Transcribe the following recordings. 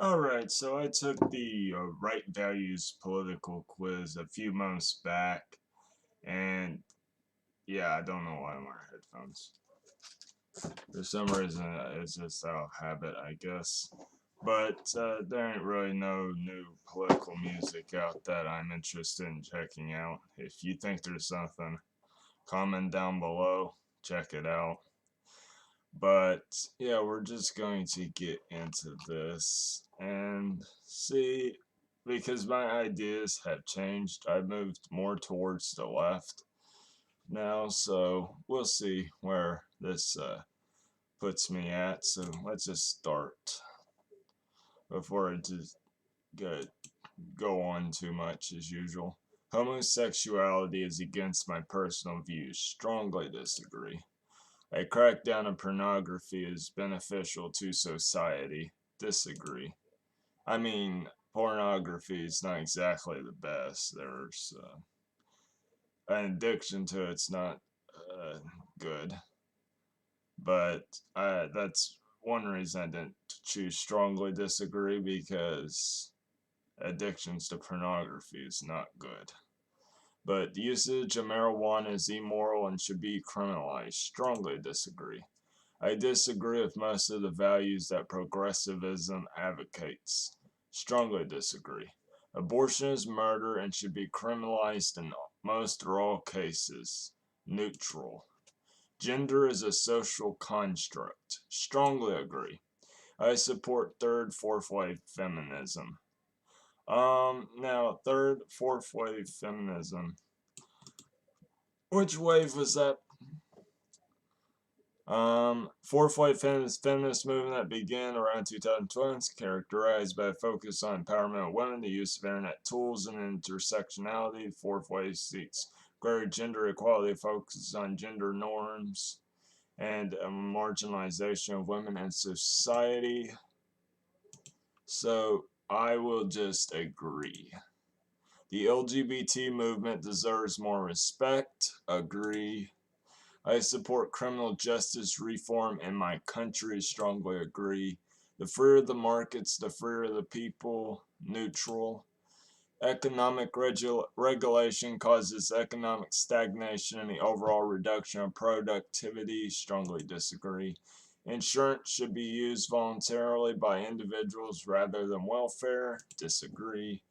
Alright, so I took the Right Values political quiz a few months back, and yeah, I don't know why I'm wearing headphones. For some reason, it's just out of habit, I guess. But there ain't really no new political music out that I'm interested in checking out. If you think there's something, comment down below, check it out. But yeah, we're just going to get into this and see, because my ideas have changed. I've moved more towards the left now, so we'll see where this puts me at. So let's just start before I just go, go on too much as usual. Homosexuality is against my personal views. Strongly disagree. A crackdown on pornography is beneficial to society. Disagree. I mean, pornography is not exactly the best. There's an addiction to it's not uh, good. But that's one reason I didn't choose strongly disagree, because addictions to pornography is not good. But the usage of marijuana is immoral and should be criminalized. Strongly disagree. I disagree with most of the values that progressivism advocates. Strongly disagree. Abortion is murder and should be criminalized in most or all cases. Neutral. Gender is a social construct. Strongly agree. I support third, fourth wave feminism. Now, third, fourth wave feminism. Which wave was that? Fourth wave feminist movement that began around 2012 is characterized by a focus on empowerment of women, the use of internet tools, and intersectionality. Fourth wave seeks greater gender equality, focuses on gender norms, and marginalization of women in society. So I will just agree. The LGBT movement deserves more respect. Agree. I support criminal justice reform in my country. Strongly agree. The freer the markets, the freer the people. Neutral. Economic regulation causes economic stagnation and the overall reduction of productivity. Strongly disagree. Insurance should be used voluntarily by individuals rather than welfare. Disagree.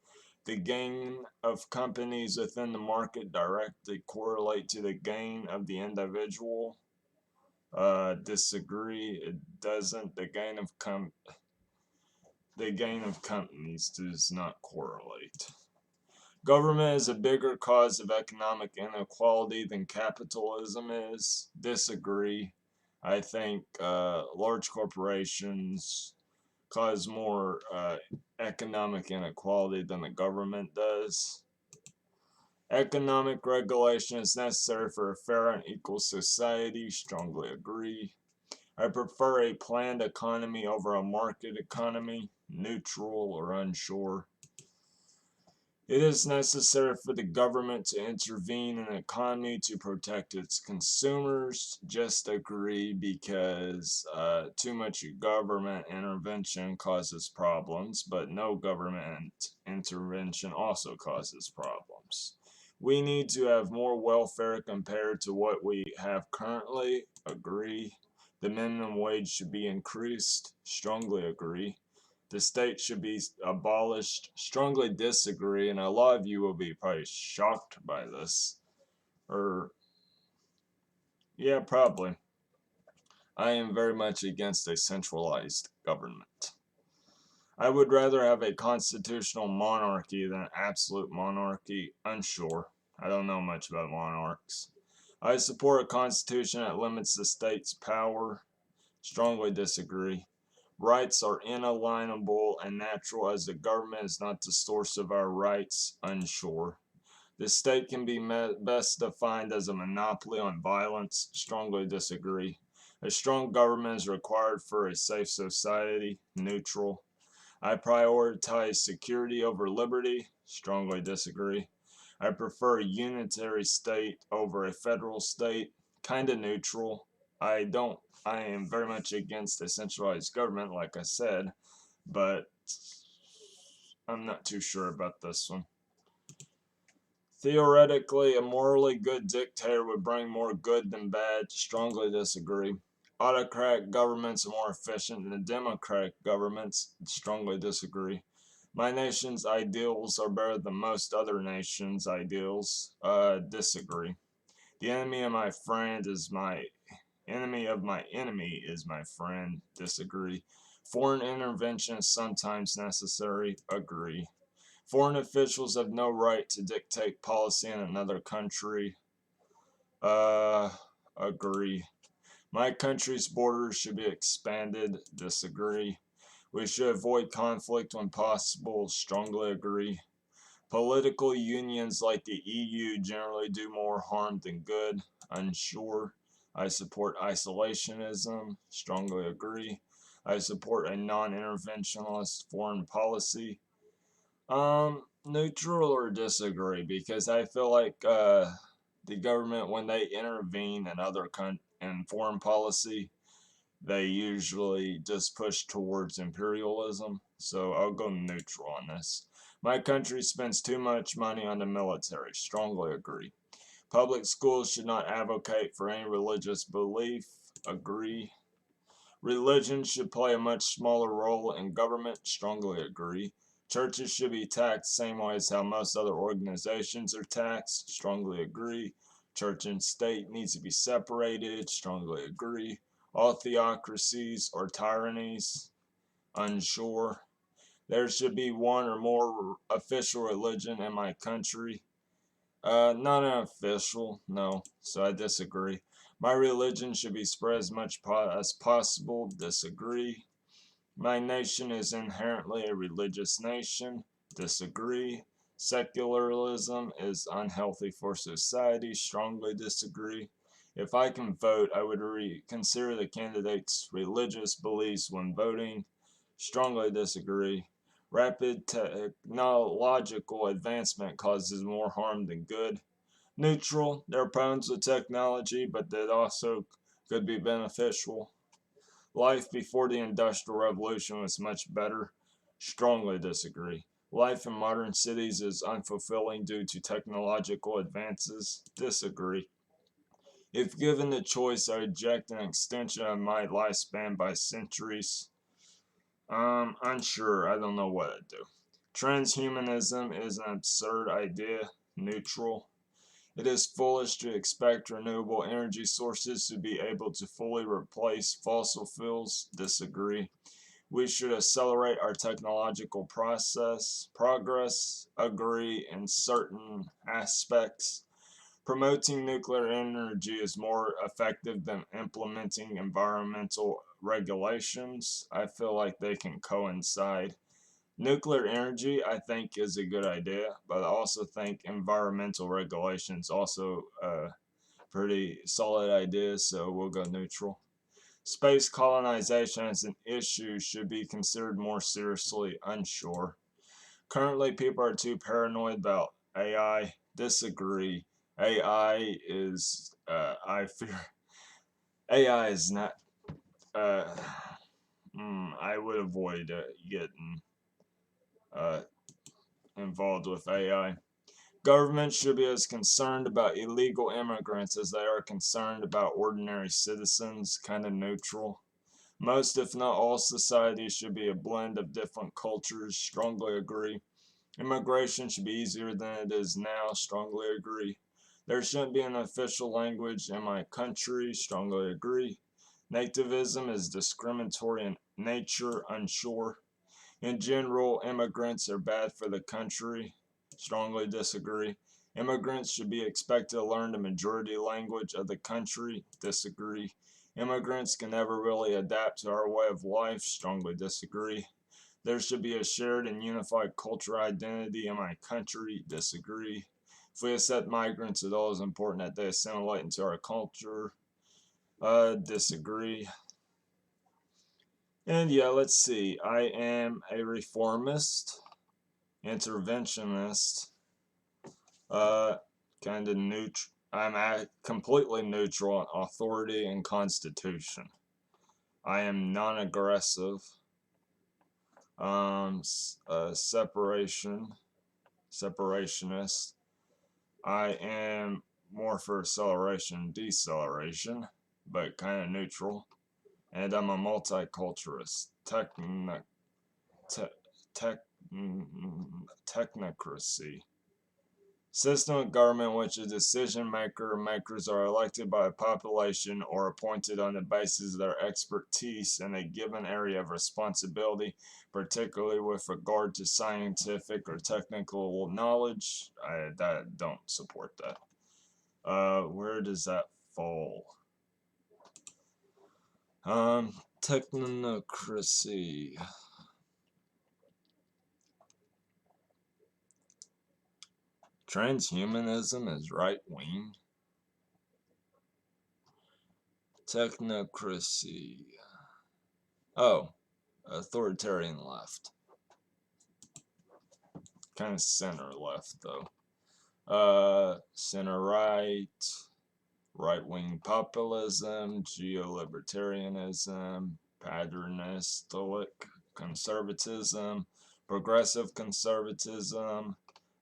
The gain of companies within the market directly correlate to the gain of the individual. Disagree. It doesn't. The gain of companies does not correlate. Government is a bigger cause of economic inequality than capitalism is. Disagree. I think large corporations cause more economic inequality than the government does. Economic regulation is necessary for a fair and equal society. Strongly agree. I prefer a planned economy over a market economy. Neutral or unsure. It is necessary for the government to intervene in the economy to protect its consumers. Just agree, because too much government intervention causes problems, but no government intervention also causes problems. We need to have more welfare compared to what we have currently. Agree. The minimum wage should be increased. Strongly agree. The state should be abolished. Strongly disagree, and a lot of you will be probably shocked by this. Or, yeah, probably. I am very much against a centralized government. I would rather have a constitutional monarchy than absolute monarchy. Unsure. I don't know much about monarchs. I support a constitution that limits the state's power. Strongly disagree. Rights are inalienable and natural, as the government is not the source of our rights. Unsure. The state can be best defined as a monopoly on violence. Strongly disagree. A strong government is required for a safe society. Neutral. I prioritize security over liberty. Strongly disagree. I prefer a unitary state over a federal state. Kinda neutral. I am very much against a centralized government, like I said, but I'm not too sure about this one. Theoretically, a morally good dictator would bring more good than bad. Strongly disagree. Autocratic governments are more efficient than democratic governments. Strongly disagree. My nation's ideals are better than most other nations' ideals. Disagree. The enemy of my friend is my enemy of my enemy is my friend. Disagree. Foreign intervention is sometimes necessary. Agree. Foreign officials have no right to dictate policy in another country. Agree. My country's borders should be expanded. Disagree. We should avoid conflict when possible. Strongly agree. Political unions like the EU generally do more harm than good. Unsure. I support isolationism. Strongly agree. I support a non-interventionist foreign policy. Neutral or disagree, because I feel like the government, when they intervene in in foreign policy, they usually just push towards imperialism. So I'll go neutral on this. My country spends too much money on the military. Strongly agree. Public schools should not advocate for any religious belief. Agree. Religion should play a much smaller role in government. Strongly agree. Churches should be taxed the same way as how most other organizations are taxed. Strongly agree. Church and state needs to be separated. Strongly agree. All theocracies are tyrannies. Unsure. There should be one or more official religion in my country. Not an official, no, so I disagree. My religion should be spread as much as possible. Disagree. My nation is inherently a religious nation. Disagree. Secularism is unhealthy for society. Strongly disagree. If I can vote, I would consider the candidate's religious beliefs when voting. Strongly disagree. Rapid technological advancement causes more harm than good. Neutral. There are problems with technology, but that also could be beneficial. Life before the Industrial Revolution was much better. Strongly disagree. Life in modern cities is unfulfilling due to technological advances. Disagree. If given the choice, I reject an extension of my lifespan by centuries. Unsure. I don't know what I'd do. Transhumanism is an absurd idea. Neutral. It is foolish to expect renewable energy sources to be able to fully replace fossil fuels. Disagree. We should accelerate our technological progress. Agree in certain aspects. Promoting nuclear energy is more effective than implementing environmental regulations. I feel like they can coincide. Nuclear energy, I think, is a good idea, but I also think environmental regulations also a pretty solid idea, so we'll go neutral. Space colonization as an issue should be considered more seriously. Unsure. Currently, people are too paranoid about AI. Disagree. AI is, I fear, AI is not, uh, I would avoid getting uh, involved with AI. Governments should be as concerned about illegal immigrants as they are concerned about ordinary citizens. Kind of neutral. Most, if not all, societies should be a blend of different cultures. Strongly agree. Immigration should be easier than it is now. Strongly agree. There shouldn't be an official language in my country. Strongly agree. Nativism is discriminatory in nature. Unsure. In general, immigrants are bad for the country. Strongly disagree. Immigrants should be expected to learn the majority language of the country. Disagree. Immigrants can never really adapt to our way of life. Strongly disagree. There should be a shared and unified cultural identity in my country. Disagree. If we accept migrants, it all is important that they assimilate into our culture. Disagree. And yeah, let's see. I am a reformist, interventionist, kind of neutral. I'm completely neutral on authority and constitution. I am non-aggressive. Separationist. I am more for acceleration, deceleration, but kind of neutral. And I'm a multiculturalist, technocracy. System of government in which a decision makers are elected by the population or appointed on the basis of their expertise in a given area of responsibility, particularly with regard to scientific or technical knowledge. I don't support that. Where does that fall? Technocracy. Transhumanism is right wing. Technocracy. Oh, authoritarian left. Kind of center left though. Center right. Right wing populism, geolibertarianism, paternalistic conservatism, progressive conservatism,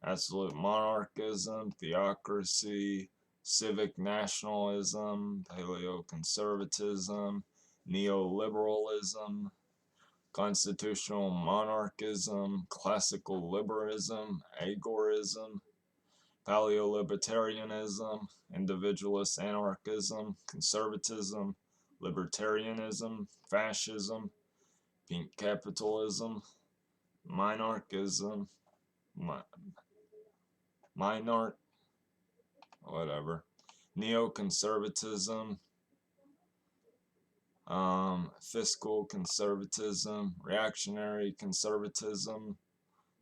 absolute monarchism, theocracy, civic nationalism, paleoconservatism, neoliberalism, constitutional monarchism, classical liberalism, agorism, paleolibertarianism, individualist anarchism, conservatism, libertarianism, fascism, pink capitalism, monarchism, whatever, neoconservatism, fiscal conservatism, reactionary conservatism,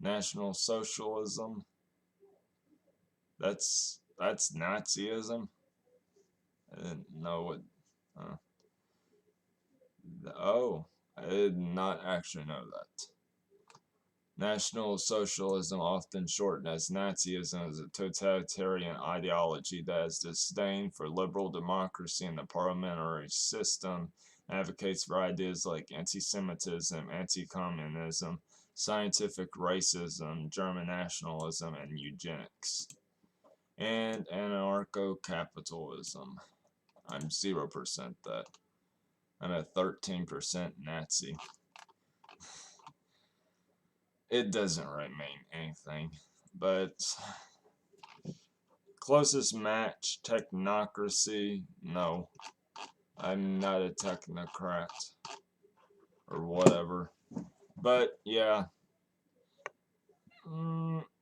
national socialism. That's Nazism. I didn't know what. Oh, I did not actually know that. National Socialism, often shortened as Nazism, is a totalitarian ideology that has disdain for liberal democracy and the parliamentary system, advocates for ideas like anti-Semitism, anti-communism, scientific racism, German nationalism, and eugenics. And anarcho-capitalism. I'm 0% that. I'm a 13% Nazi. It doesn't really mean anything, but closest match, technocracy. No, I'm not a technocrat or whatever. But yeah,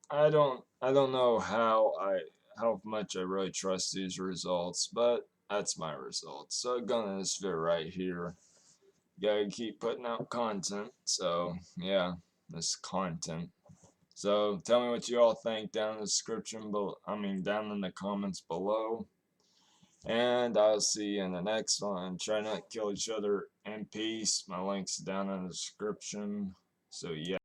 I don't know how much I really trust these results, but that's my results. So I'm gonna just fit right here. Gotta keep putting out content. So yeah, this content. So tell me what you all think down in the description below. Down in the comments below. And I'll see you in the next one. Try not to kill each other in peace. My link's down in the description. So yeah.